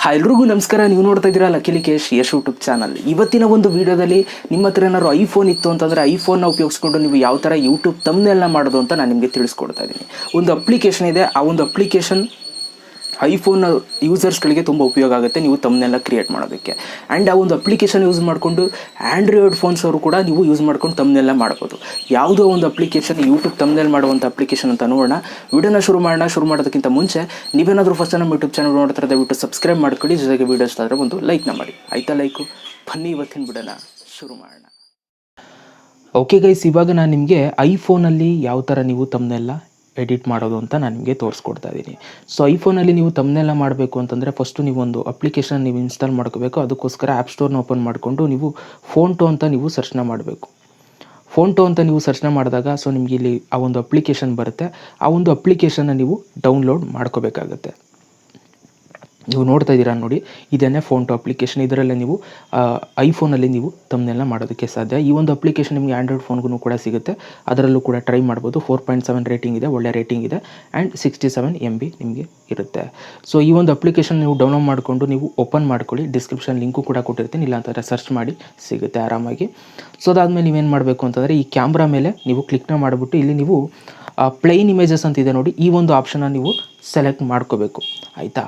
Hi ಎಲ್ರಿಗೂ ನಮಸ್ಕಾರ. ನೀವು ನೋಡ್ತಾ ಇದ್ದೀರಾ ಲಕ್ಕೇಶ್ ಯಶ್ ಯೂಟ್ಯೂಬ್ ಚಾನಲ್. ಇವತ್ತಿನ ಒಂದು ವಿಡಿಯೋದಲ್ಲಿ ನಿಮ್ಮ ಹತ್ರ ಏನಾದ್ರು ಐಫೋನ್ ಇತ್ತು ಅಂತಂದರೆ ಐಫೋನ್ನ ಉಪಯೋಗಿಸ್ಕೊಂಡು ನೀವು ಯಾವ ಥರ ಯೂಟ್ಯೂಬ್ ತಮ್ನೆಲ್ನ ಮಾಡೋದು ಅಂತ ನಾನು ನಿಮಗೆ ತಿಳಿಸ್ಕೊಡ್ತಾ ಇದ್ದೀನಿ. ಒಂದು ಅಪ್ಲಿಕೇಶನ್ ಇದೆ, ಆ ಒಂದು ಅಪ್ಲಿಕೇಶನ್ ಐಫೋನ್ ಯೂಸರ್ಸ್ಗಳಿಗೆ ತುಂಬ ಉಪಯೋಗ ಆಗುತ್ತೆ ನೀವು ತಮ್ಮನ್ನೆಲ್ಲ ಕ್ರಿಯೇಟ್ ಮಾಡೋದಕ್ಕೆ. ಆ್ಯಂಡ್ ಆ ಒಂದು ಅಪ್ಲಿಕೇಶನ್ ಯೂಸ್ ಮಾಡಿಕೊಂಡು ಆ್ಯಂಡ್ರಾಯ್ಡ್ ಫೋನ್ಸ್ ಅವರು ಕೂಡ ನೀವು ಯೂಸ್ ಮಾಡ್ಕೊಂಡು ತಮ್ಮನ್ನೆಲ್ಲ ಮಾಡ್ಬೋದು. ಯಾವುದೋ ಒಂದು ಅಪ್ಲಿಕೇಶನ್ ಯೂಟ್ಯೂಬ್ ತಮ್ಮನೆಲ್ ಮಾಡುವಂಥ ಅಪ್ಲಿಕೇಶನ್ ಅಂತ ನೋಡೋಣ. ವಿಡಿಯೋನ ಶುರು ಮಾಡೋದಕ್ಕಿಂತ ಮುಂಚೆ ನೀವೇನಾದರೂ ಫಸ್ಟ್ ನಮ್ಮ ಯೂಟ್ಯೂಬ್ ಚಾನಲ್ ನೋಡ್ತಾರೆ ದಯವಿಟ್ಟು ಸಬ್ಸ್ಕ್ರೈಬ್ ಮಾಡ್ಕೊಳ್ಳಿ. ಜೊತೆಗೆ ವೀಡಿಯೋ ಇಷ್ಟ ಆದರೆ ಒಂದು ಲೈಕ್ನ ಮಾಡಿ. ಆಯಿತಾ? ಲೈಕು ಬನ್ನಿ ಇವತ್ತಿನ ವಿಡಿಯೋನ ಶುರು ಮಾಡೋಣ. ಓಕೆ ಗೈಸ್, ಇವಾಗ ನಾನು ನಿಮಗೆ ಐಫೋನಲ್ಲಿ ಯಾವ ಥರ ನೀವು ತಮ್ಮನ್ನೆಲ್ಲ ಎಡಿಟ್ ಮಾಡೋದು ಅಂತ ನಾನು ನಿಮಗೆ ತೋರಿಸ್ಕೊಡ್ತಾ ಇದ್ದೀನಿ. ಸೊ ಐಫೋನಲ್ಲಿ ನೀವು ತಮ್ಮನ್ನೆಲ್ಲ ಮಾಡಬೇಕು ಅಂತಂದರೆ ಫಸ್ಟು ನೀವು ಒಂದು ಅಪ್ಲಿಕೇಶನ್ ನೀವು ಇನ್ಸ್ಟಾಲ್ ಮಾಡ್ಕೋಬೇಕು. ಅದಕ್ಕೋಸ್ಕರ ಆ್ಯಪ್ ಸ್ಟೋರ್ನ ಓಪನ್ ಮಾಡಿಕೊಂಡು ನೀವು ಫೋನ್ಟೋ ಅಂತ ನೀವು ಸರ್ಚ್ನ ಮಾಡಬೇಕು. ಫೋನ್ಟೋ ಅಂತ ನೀವು ಸರ್ಚ್ನ ಮಾಡಿದಾಗ ಸೊ ನಿಮಗೆ ಇಲ್ಲಿ ಆ ಒಂದು ಅಪ್ಲಿಕೇಶನ್ ಬರುತ್ತೆ. ಆ ಒಂದು ಅಪ್ಲಿಕೇಶನ್ನ ನೀವು ಡೌನ್ಲೋಡ್ ಮಾಡ್ಕೋಬೇಕಾಗತ್ತೆ. ನೀವು ನೋಡ್ತಾ ಇದ್ದೀರಾ ನೋಡಿ, ಇದನ್ನೇ ಫೋನ್ಟೋ ಅಪ್ಲಿಕೇಶನ್. ಇದರಲ್ಲೇ ನೀವು ಐಫೋನಲ್ಲಿ ನೀವು ತಮ್ಮನ್ನೆಲ್ಲ ಮಾಡೋದಕ್ಕೆ ಸಾಧ್ಯ. ಈ ಒಂದು ಅಪ್ಲಿಕೇಶನ್ ನಿಮಗೆ ಆ್ಯಂಡ್ರಾಯ್ಡ್ ಫೋನ್ಗೂ ಕೂಡ ಸಿಗುತ್ತೆ. ಅದರಲ್ಲೂ ಕೂಡ ಟ್ರೈ ಮಾಡ್ಬೋದು. 4.7 ರೇಟಿಂಗ್ ಇದೆ, ಒಳ್ಳೆ ರೇಟಿಂಗ್ ಇದೆ. ಆ್ಯಂಡ್ 67 MB ನಿಮಗೆ ಇರುತ್ತೆ. ಸೊ ಈ ಒಂದು ಅಪ್ಲಿಕೇಶನ್ ನೀವು ಡೌನ್ಲೋಡ್ ಮಾಡಿಕೊಂಡು ನೀವು ಓಪನ್ ಮಾಡ್ಕೊಳ್ಳಿ. ಡಿಸ್ಕ್ರಿಪ್ಷನ್ ಲಿಂಕು ಕೂಡ ಕೊಟ್ಟಿರ್ತೀನಿ, ಇಲ್ಲ ಅಂತಂದರೆ ಸರ್ಚ್ ಮಾಡಿ ಸಿಗುತ್ತೆ ಆರಾಮಾಗಿ. ಸೊ ಅದಾದಮೇಲೆ ನೀವೇನು ಮಾಡಬೇಕು ಅಂತಂದರೆ ಈ ಕ್ಯಾಮ್ರಾ ಮೇಲೆ ನೀವು ಕ್ಲಿಕ್ನ ಮಾಡಿಬಿಟ್ಟು ಇಲ್ಲಿ ನೀವು ಪ್ಲೈನ್ ಇಮೇಜಸ್ ಅಂತಿದೆ ನೋಡಿ, ಈ ಒಂದು ಆಪ್ಷನ್ನ ನೀವು ಸೆಲೆಕ್ಟ್ ಮಾಡ್ಕೋಬೇಕು. ಆಯಿತಾ?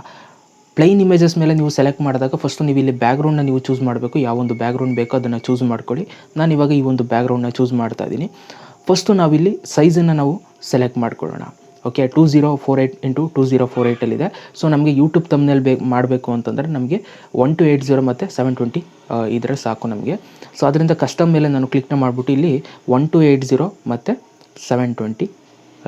ಪ್ಲೈನ್ ಇಮೇಜಸ್ ಮೇಲೆ ನೀವು ಸೆಲೆಕ್ಟ್ ಮಾಡಿದಾಗ ಫಸ್ಟು ನೀವು ಇಲ್ಲಿ ಬ್ಯಾಕ್ಗ್ರೌಂಡ್ನ ನೀವು ಚೂಸ್ ಮಾಡಬೇಕು. ಯಾವ ಒಂದು ಬ್ಯಾಕ್ಗ್ರೌಂಡ್ ಬೇಕೋ ಅದನ್ನು ಚೂಸ್ ಮಾಡ್ಕೊಳ್ಳಿ. ನಾನು ಇವಾಗ ಈ ಒಂದು ಬ್ಯಾಕ್ಗ್ರೌಂಡ್ನ ಚೂಸ್ ಮಾಡ್ತಾ ಇದ್ದೀನಿ. ಫಸ್ಟು ನಾವಿಲ್ಲಿ ಸೈಜನ್ನು ನಾವು ಸೆಲೆಕ್ಟ್ ಮಾಡ್ಕೊಳ್ಳೋಣ. ಓಕೆ, 2048x2048 ಸೊ ನಮಗೆ ಯೂಟ್ಯೂಬ್ ತಮ್ಮನೇಲಿ ಮಾಡಬೇಕು ಅಂತಂದರೆ ನಮಗೆ 1280 ಮತ್ತು 720 ಇದರ ಸಾಕು ನಮಗೆ. ಸೊ ಅದರಿಂದ ಕಸ್ಟಮ್ ಮೇಲೆ ನಾನು ಕ್ಲಿಕ್ನ ಮಾಡಿಬಿಟ್ಟು ಇಲ್ಲಿ 1280 ಮತ್ತು 720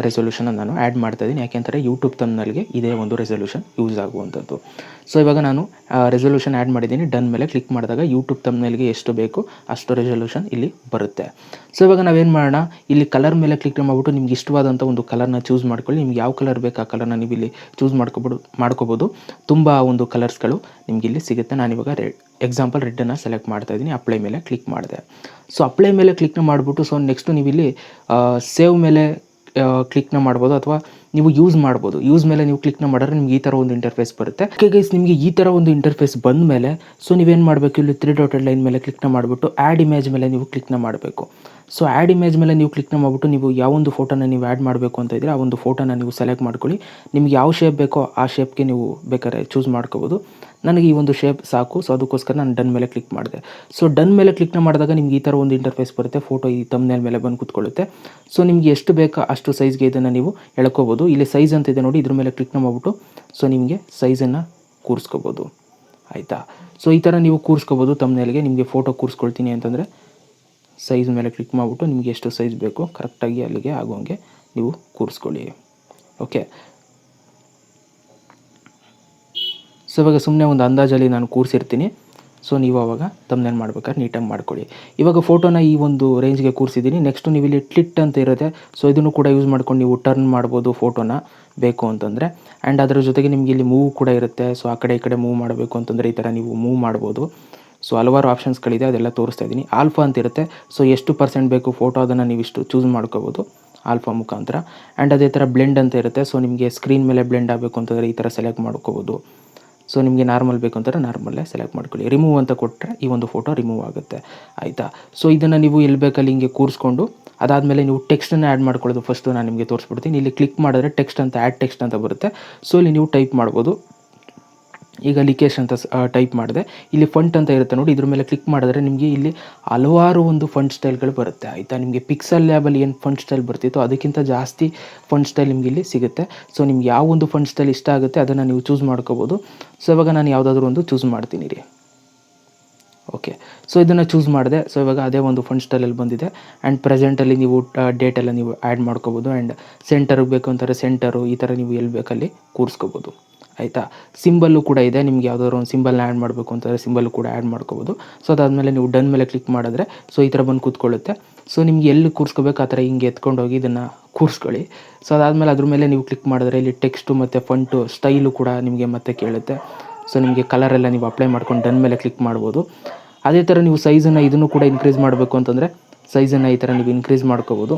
ರೆಸೊಲ್ಯೂಷನ್ ನಾನು ಆ್ಯಡ್ ಮಾಡ್ತಾಯಿದ್ದೀನಿ. ಯಾಕೆಂದರೆ ಯೂಟ್ಯೂಬ್ ತಮ್ಮನೆಲ್ಗೆ ಇದೇ ಒಂದು ರೆಸೊಲ್ಯೂಷನ್ ಯೂಸ್ ಆಗುವಂಥದ್ದು. ಸೊ ಇವಾಗ ನಾನು ರೆಸೊಲ್ಯೂಷನ್ ಆ್ಯಡ್ ಮಾಡಿದ್ದೀನಿ. ಡನ್ ಮೇಲೆ ಕ್ಲಿಕ್ ಮಾಡಿದಾಗ ಯೂಟ್ಯೂಬ್ ತಮ್ಮನೆಲ್ಗೆ ಎಷ್ಟು ಬೇಕು ಅಷ್ಟು ರೆಸೊಲ್ಯೂಷನ್ ಇಲ್ಲಿ ಬರುತ್ತೆ. ಸೊ ಇವಾಗ ನಾವೇನು ಮಾಡೋಣ, ಇಲ್ಲಿ ಕಲರ್ ಮೇಲೆ ಕ್ಲಿಕ್ ಮಾಡಿಬಿಟ್ಟು ನಿಮ್ಗೆ ಇಷ್ಟವಾದಂಥ ಒಂದು ಕಲರ್ನ ಚೂಸ್ ಮಾಡ್ಕೊಳ್ಳಿ. ನಿಮ್ಗೆ ಯಾವ ಕಲರ್ ಬೇಕು ಆ ಕಲರ್ನ ನೀವು ಇಲ್ಲಿ ಚೂಸ್ ಮಾಡ್ಕೋಬೋದು. ತುಂಬ ಒಂದು ಕಲರ್ಸ್ಗಳು ನಿಮ್ಗೆ ಇಲ್ಲಿ ಸಿಗುತ್ತೆ. ನಾನಿವಾಗ ಎಕ್ಸಾಂಪಲ್ ರೆಡ್ಡನ್ನು ಸೆಲೆಕ್ಟ್ ಮಾಡ್ತಾಯಿದ್ದೀನಿ. ಅಪ್ಲೈ ಮೇಲೆ ಕ್ಲಿಕ್ ಮಾಡಿದೆ. ಸೊ ಅಪ್ಲೈ ಮೇಲೆ ಕ್ಲಿಕ್ನ ಮಾಡಿಬಿಟ್ಟು ಸೊ ನೆಕ್ಸ್ಟು ನೀವು ಇಲ್ಲಿ ಸೇವ್ ಮೇಲೆ ಕ್ಲಿಕ್ನ ಮಾಡ್ಬೋದು, ಅಥವಾ ನೀವು ಯೂಸ್ ಮಾಡ್ಬೋದು. ಯೂಸ್ ಮೇಲೆ ನೀವು ಕ್ಲಿಕ್ನ ಮಾಡಿದ್ರೆ ನಿಮ್ಗೆ ಈ ಥರ ಒಂದು ಇಂಟರ್ಫೇಸ್ ಬರುತ್ತೆ. ಓಕೆ ಗೈಸ್, ನಿಮಗೆ ಈ ಥರ ಒಂದು ಇಂಟರ್ಫೇಸ್ ಬಂದ ಮೇಲೆ ಸೊ ನೀವೇನು ಮಾಡಬೇಕು, ಇಲ್ಲಿ 3 ಡಾಟೆಡ್ ಲೈನ್ ಮೇಲೆ ಕ್ಲಿಕ್ನ ಮಾಡಿಬಿಟ್ಟು ಆ್ಯಡ್ ಇಮೇಜ್ ಮೇಲೆ ನೀವು ಕ್ಲಿಕ್ನ ಮಾಡಬೇಕು. ಸೊ ಆ್ಯಡ್ ಇಮೇಜ್ ಮೇಲೆ ನೀವು ಕ್ಲಿಕ್ನ ಮಾಡಿಬಿಟ್ಟು ನೀವು ಯಾವೊಂದು ಫೋಟೋನ ನೀವು ಆ್ಯಡ್ ಮಾಡಬೇಕು ಅಂತ ಇದ್ದರೆ ಆ ಒಂದು ಫೋಟೋನ ನೀವು ಸೆಲೆಕ್ಟ್ ಮಾಡ್ಕೊಳ್ಳಿ. ನಿಮ್ಗೆ ಯಾವ ಶೇಪ್ ಬೇಕೋ ಆ ಶೇಪ್ಗೆ ನೀವು ಬೇಕಾದ್ರೆ ಚೂಸ್ ಮಾಡ್ಕೋಬೋದು. ನನಗೆ ಈ ಒಂದು ಶೇಪ್ ಸಾಕು. ಸೊ ಅದಕ್ಕೋಸ್ಕರ ನಾನು ಡನ್ ಮೇಲೆ ಕ್ಲಿಕ್ ಮಾಡಿದೆ. ಸೊ ಡನ್ ಮೇಲೆ ಕ್ಲಿಕ್ನ ಮಾಡಿದಾಗ ನಿಮ್ಗೆ ಈ ಥರ ಒಂದು ಇಂಟರ್ಫೇಸ್ ಬರುತ್ತೆ. ಫೋಟೋ ಈ ತಮ್ಮನೇಲ್ ಮೇಲೆ ಬಂದು ಕೂತ್ಕೊಳ್ಳುತ್ತೆ. ಸೊ ನಿಮಗೆ ಎಷ್ಟು ಬೇಕೋ ಅಷ್ಟು ಸೈಜ್ಗೆ ಇದನ್ನು ನೀವು ಎಳ್ಕೋಬೋದು. ಇಲ್ಲಿ ಸೈಜ್ ಅಂತ ಇದೆ ನೋಡಿ, ಇದ್ರ ಮೇಲೆ ಕ್ಲಿಕ್ನ ಮಾಡಿಬಿಟ್ಟು ಸೊ ನಿಮಗೆ ಸೈಜನ್ನು ಕೂರಿಸ್ಕೋಬೋದು. ಆಯಿತಾ? ಸೊ ಈ ಥರ ನೀವು ಕೂರಿಸ್ಕೋಬೋದು. ತಮ್ಮನೇಲ್ಗೆ ನಿಮಗೆ ಫೋಟೋ ಕೂರಿಸ್ಕೊಳ್ತೀನಿ ಅಂತಂದರೆ ಸೈಜ್ ಮೇಲೆ ಕ್ಲಿಕ್ ಮಾಡಿಬಿಟ್ಟು ನಿಮಗೆ ಎಷ್ಟು ಸೈಜ್ ಬೇಕು ಕರೆಕ್ಟಾಗಿ ಅಲ್ಲಿಗೆ ಆಗೋಂಗೆ ನೀವು ಕೂರಿಸ್ಕೊಳ್ಳಿ. ಓಕೆ, ಸೊ ಇವಾಗ ಸುಮ್ಮನೆ ಒಂದು ಅಂದಾಜಲ್ಲಿ ನಾನು ಕೂರಿಸಿರ್ತೀನಿ. ಸೊ ನೀವು ಆವಾಗ ತಮ್ಮನೇಲ್ ಮಾಡ್ಬೇಕಾದ್ರೆ ನೀಟಾಗಿ ಮಾಡ್ಕೊಳ್ಳಿ. ಇವಾಗ ಫೋಟೋನ ಈ ಒಂದು ರೇಂಜ್ಗೆ ಕೂರಿಸಿದ್ದೀನಿ. ನೆಕ್ಸ್ಟು ನೀವು ಇಲ್ಲಿ ಟ್ಲಿಟ್ ಅಂತ ಇರುತ್ತೆ. ಸೊ ಇದನ್ನು ಕೂಡ ಯೂಸ್ ಮಾಡ್ಕೊಂಡು ನೀವು ಟರ್ನ್ ಮಾಡ್ಬೋದು ಫೋಟೋನ ಬೇಕು ಅಂತಂದರೆ. ಆ್ಯಂಡ್ ಅದರ ಜೊತೆಗೆ ನಿಮಗೆ ಇಲ್ಲಿ ಮೂವ್ ಕೂಡ ಇರುತ್ತೆ. ಸೊ ಆ ಕಡೆ ಈ ಕಡೆ ಮೂವ್ ಮಾಡಬೇಕು ಅಂತಂದರೆ ಈ ಥರ ನೀವು ಮೂವ್ ಮಾಡ್ಬೋದು. ಸೊ ಹಲವಾರು ಆಪ್ಷನ್ಸ್ಗಳಿದೆ, ಅದೆಲ್ಲ ತೋರಿಸ್ತಾ ಇದ್ದೀನಿ. ಆಲ್ಫಾ ಅಂತ ಇರುತ್ತೆ. ಸೊ ಎಷ್ಟು % ಬೇಕು ಫೋಟೋ ಅದನ್ನು ನೀವು ಇಷ್ಟು ಚೂಸ್ ಮಾಡ್ಕೋಬೋದು ಆಲ್ಫಾ ಮುಖಾಂತರ. ಆ್ಯಂಡ್ ಅದೇ ಥರ ಬ್ಲೆಂಡ್ ಅಂತ ಇರುತ್ತೆ. ಸೊ ನಿಮಗೆ ಸ್ಕ್ರೀನ್ ಮೇಲೆ ಬ್ಲೆಂಡ್ ಆಗಬೇಕು ಅಂತಂದರೆ ಈ ಥರ ಸೆಲೆಕ್ಟ್ ಮಾಡ್ಕೋಬೋದು. ಸೊ ನಿಮಗೆ ನಾರ್ಮಲ್ ಬೇಕು ಅಂತಾರೆ ನಾರ್ಮಲ್ಲೇ ಸೆಲೆಕ್ಟ್ ಮಾಡ್ಕೊಳ್ಳಿ. ರಿಮೂವ್ ಅಂತ ಕೊಟ್ಟರೆ ಈ ಒಂದು ಫೋಟೋ ರಿಮೂವ್ ಆಗುತ್ತೆ. ಆಯಿತಾ? ಸೊ ಇದನ್ನು ನೀವು ಎಲ್ಲಿ ಬೇಕಲ್ಲಿ ಹಿಂಗೆ ಕೂರಿಸ್ಕೊಂಡು ಅದಾದಮೇಲೆ ನೀವು ಟೆಕ್ಸ್ಟನ್ನು ಆ್ಯಡ್ ಮಾಡ್ಕೊಳ್ಳೋದು ಫಸ್ಟು ನಾನು ನಿಮಗೆ ತೋರಿಸ್ಬಿಡ್ತೀನಿ. ಇಲ್ಲಿ ಕ್ಲಿಕ್ ಮಾಡಿದ್ರೆ ಟೆಕ್ಸ್ಟ್ ಅಂತ ಆ್ಯಡ್ ಟೆಕ್ಸ್ಟ್ ಅಂತ ಬರುತ್ತೆ. ಸೊ ಇಲ್ಲಿ ನೀವು ಟೈಪ್ ಮಾಡ್ಬೋದು. ಈಗ ಲಿಕೇಶ್ ಅಂತ ಟೈಪ್ ಮಾಡಿದೆ. ಇಲ್ಲಿ ಫಂಟ್ ಅಂತ ಇರುತ್ತೆ ನೋಡಿ, ಇದ್ರ ಮೇಲೆ ಕ್ಲಿಕ್ ಮಾಡಿದ್ರೆ ನಿಮಗೆ ಇಲ್ಲಿ ಹಲವಾರು ಒಂದು ಫಂಟ್ ಸ್ಟೈಲ್ಗಳು ಬರುತ್ತೆ. ಆಯಿತಾ? ನಿಮಗೆ ಪಿಕ್ಸಲ್ ಲ್ಯಾಬಲ್ಲಿ ಏನು ಫಂಟ್ ಸ್ಟೈಲ್ ಬರ್ತಿತ್ತು ಅದಕ್ಕಿಂತ ಜಾಸ್ತಿ ಫಂಟ್ ಸ್ಟೈಲ್ ನಿಮಗೆ ಇಲ್ಲಿ ಸಿಗುತ್ತೆ. ಸೊ ನಿಮ್ಗೆ ಯಾವ ಒಂದು ಫಂಟ್ ಸ್ಟೈಲ್ ಇಷ್ಟ ಆಗುತ್ತೆ ಅದನ್ನು ನೀವು ಚೂಸ್ ಮಾಡ್ಕೋಬೋದು. ಸೊ ಇವಾಗ ನಾನು ಯಾವುದಾದ್ರೂ ಒಂದು ಚೂಸ್ ಮಾಡ್ತೀನಿ ರೀ. ಓಕೆ, ಸೊ ಇದನ್ನು ಚೂಸ್ ಮಾಡಿದೆ. ಸೊ ಇವಾಗ ಅದೇ ಒಂದು ಫಂಟ್ ಸ್ಟೈಲಲ್ಲಿ ಬಂದಿದೆ. ಆ್ಯಂಡ್ ಪ್ರೆಸೆಂಟಲ್ಲಿ ನೀವು ಡೇಟೆಲ್ಲ ನೀವು ಆ್ಯಡ್ ಮಾಡ್ಕೋಬೋದು. ಆ್ಯಂಡ್ ಸೆಂಟರ್ಗೆ ಬೇಕು ಅಂತಾರೆ ಸೆಂಟರು, ಈ ಥರ ನೀವು ಎಲ್ಲಿ ಬೇಕಲ್ಲಿ ಕೂರಿಸ್ಕೋಬೋದು. ಆಯಿತಾ? ಸಿಂಬಲ್ಲು ಕೂಡ ಇದೆ. ನಿಮ್ಗೆ ಯಾವುದಾದ್ರು ಒಂದು ಸಿಂಬಲ್ನ ಆ್ಯಡ್ ಮಾಡಬೇಕು ಅಂತಂದರೆ ಸಿಂಬಲ್ಲು ಕೂಡ ಆ್ಯಡ್ ಮಾಡ್ಕೋಬೋದು. ಸೊ ಅದಾದಮೇಲೆ ನೀವು ಡನ್ ಮೇಲೆ ಕ್ಲಿಕ್ ಮಾಡಿದ್ರೆ ಸೊ ಈ ಥರ ಬಂದು ಕೂತ್ಕೊಳ್ಳುತ್ತೆ. ಸೊ ನಿಮ್ಗೆ ಎಲ್ಲಿ ಕೂರಿಸ್ಕೋಬೇಕು ಆ ಥರ ಹಿಂಗೆ ಎತ್ಕೊಂಡೋಗಿ ಇದನ್ನು ಕೂರಿಸ್ಕೊಳ್ಳಿ. ಸೊ ಅದಾದಮೇಲೆ ಅದ್ರ ಮೇಲೆ ನೀವು ಕ್ಲಿಕ್ ಮಾಡಿದ್ರೆ ಇಲ್ಲಿ ಟೆಕ್ಸ್ಟು ಮತ್ತು ಫಂಟು ಸ್ಟೈಲು ಕೂಡ ನಿಮಗೆ ಮತ್ತೆ ಕೇಳುತ್ತೆ. ಸೊ ನಿಮಗೆ ಕಲರೆಲ್ಲ ನೀವು ಅಪ್ಲೈ ಮಾಡ್ಕೊಂಡು ಡನ್ ಮೇಲೆ ಕ್ಲಿಕ್ ಮಾಡ್ಬೋದು. ಅದೇ ಥರ ನೀವು ಸೈಜನ್ನು ಇದನ್ನು ಕೂಡ ಇನ್ಕ್ರೀಸ್ ಮಾಡಬೇಕು ಅಂತಂದರೆ ಸೈಜನ್ನು ಈ ಥರ ನೀವು ಇನ್ಕ್ರೀಸ್ ಮಾಡ್ಕೋಬೋದು.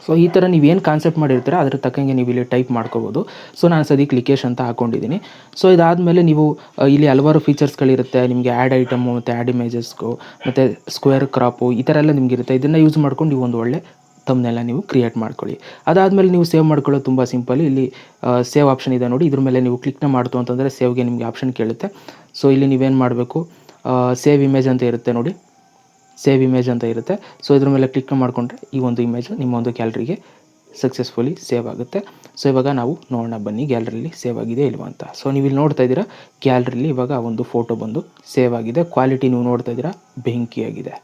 ಸೊ ಈ ಥರ ನೀವೇನು ಕಾನ್ಸೆಪ್ಟ್ ಮಾಡಿರ್ತೀರ ಅದ್ರ ತಕ್ಕಂಗೆ ನೀವು ಇಲ್ಲಿ ಟೈಪ್ ಮಾಡ್ಕೋಬೋದು. ಸೊ ನಾನು ಸದ್ಯಕ್ಕೆ ಲಿಕೇಶ್ ಅಂತ ಹಾಕ್ಕೊಂಡಿದ್ದೀನಿ. ಸೊ ಇದಾದಮೇಲೆ ನೀವು ಇಲ್ಲಿ ಹಲವಾರು ಫೀಚರ್ಸ್ಗಳಿರುತ್ತೆ. ನಿಮಗೆ ಆ್ಯಡ್ ಐಟಮು ಮತ್ತು ಆ್ಯಡ್ ಇಮೇಜಸ್ಗು ಮತ್ತು ಸ್ಕ್ವೇರ್ ಕ್ರಾಪು ಈ ಥರ ಎಲ್ಲ ನಿಮಗಿರುತ್ತೆ. ಇದನ್ನು ಯೂಸ್ ಮಾಡ್ಕೊಂಡು ನೀವು ಒಂದು ಒಳ್ಳೆ ತಮ್ಮನೆಲ್ಲ ನೀವು ಕ್ರಿಯೇಟ್ ಮಾಡ್ಕೊಳ್ಳಿ. ಅದಾದಮೇಲೆ ನೀವು ಸೇವ್ ಮಾಡ್ಕೊಳ್ಳೋದು ತುಂಬ ಸಿಂಪಲ್. ಇಲ್ಲಿ ಸೇವ್ ಆಪ್ಷನ್ ಇದೆ ನೋಡಿ, ಇದ್ರ ಮೇಲೆ ನೀವು ಕ್ಲಿಕ್ನ ಮಾಡ್ತು ಅಂತಂದರೆ ಸೇವ್ಗೆ ನಿಮಗೆ ಆಪ್ಷನ್ ಕೇಳುತ್ತೆ. ಸೊ ಇಲ್ಲಿ ನೀವೇನು ಮಾಡಬೇಕು, ಸೇವ್ ಇಮೇಜ್ ಅಂತ ಇರುತ್ತೆ ನೋಡಿ, ಸೇವ್ ಇಮೇಜ್ ಅಂತ ಇರುತ್ತೆ. ಸೊ ಇದ್ರ ಮೇಲೆ ಕ್ಲಿಕ್ ಮಾಡಿಕೊಂಡ್ರೆ ಈ ಒಂದು ಇಮೇಜು ನಿಮ್ಮ ಒಂದು ಗ್ಯಾಲರಿಗೆ ಸಕ್ಸಸ್ಫುಲಿ ಸೇವ್ ಆಗುತ್ತೆ. ಸೊ ಇವಾಗ ನಾವು ನೋಡೋಣ ಬನ್ನಿ ಗ್ಯಾಲರಿಲಿ ಸೇವ್ ಆಗಿದೆ ಇಲ್ವಾ ಅಂತ. ಸೊ ನೀವು ಇಲ್ಲಿ ನೋಡ್ತಾ ಇದ್ದೀರಾ ಗ್ಯಾಲರಿಲಿ ಇವಾಗ ಒಂದು ಫೋಟೋ ಬಂದು ಸೇವ್ ಆಗಿದೆ. ಕ್ವಾಲಿಟಿ ನೀವು ನೋಡ್ತಾ ಇದ್ದೀರಾ ಬೆಂಕಿಯಾಗಿದೆ.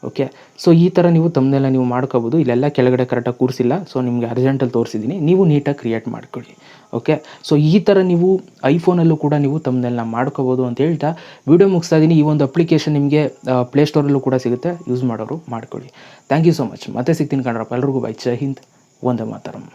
ಓಕೆ, ಸೊ ಈ ಥರ ನೀವು ತಮ್ಮನೆಲ್ಲ ನೀವು ಮಾಡ್ಕೋಬೋದು. ಇಲ್ಲೆಲ್ಲ ಕೆಳಗಡೆ ಕರೆಕ್ಟಾಗಿ ಕೂರಿಸಿಲ್ಲ, ಸೊ ನಿಮಗೆ ಅರ್ಜೆಂಟಲ್ಲಿ ತೋರಿಸಿದ್ದೀನಿ, ನೀವು ನೀಟಾಗಿ ಕ್ರಿಯೇಟ್ ಮಾಡ್ಕೊಳ್ಳಿ. ಓಕೆ, ಸೊ ಈ ಥರ ನೀವು ಐಫೋನಲ್ಲೂ ಕೂಡ ನೀವು ತಮ್ಮನೆಲ್ಲ ಮಾಡ್ಕೋಬೋದು ಅಂತ ಹೇಳ್ತಾ ವಿಡಿಯೋ ಮುಗಿಸ್ತಾ ಇದ್ದೀನಿ. ಈ ಒಂದು ಅಪ್ಲಿಕೇಶನ್ ನಿಮಗೆ ಪ್ಲೇಸ್ಟೋರಲ್ಲೂ ಕೂಡ ಸಿಗುತ್ತೆ, ಯೂಸ್ ಮಾಡೋರು ಮಾಡ್ಕೊಳ್ಳಿ. Thank you so much. ಮತ್ತೆ ಸಿಗ್ತೀನಿ ಕಣ್ರಪ್ಪ. ಎಲ್ರಿಗೂ ಬೈ. ಜೈ ಹಿಂದ್, ವಂದೇ ಮಾತರಂ.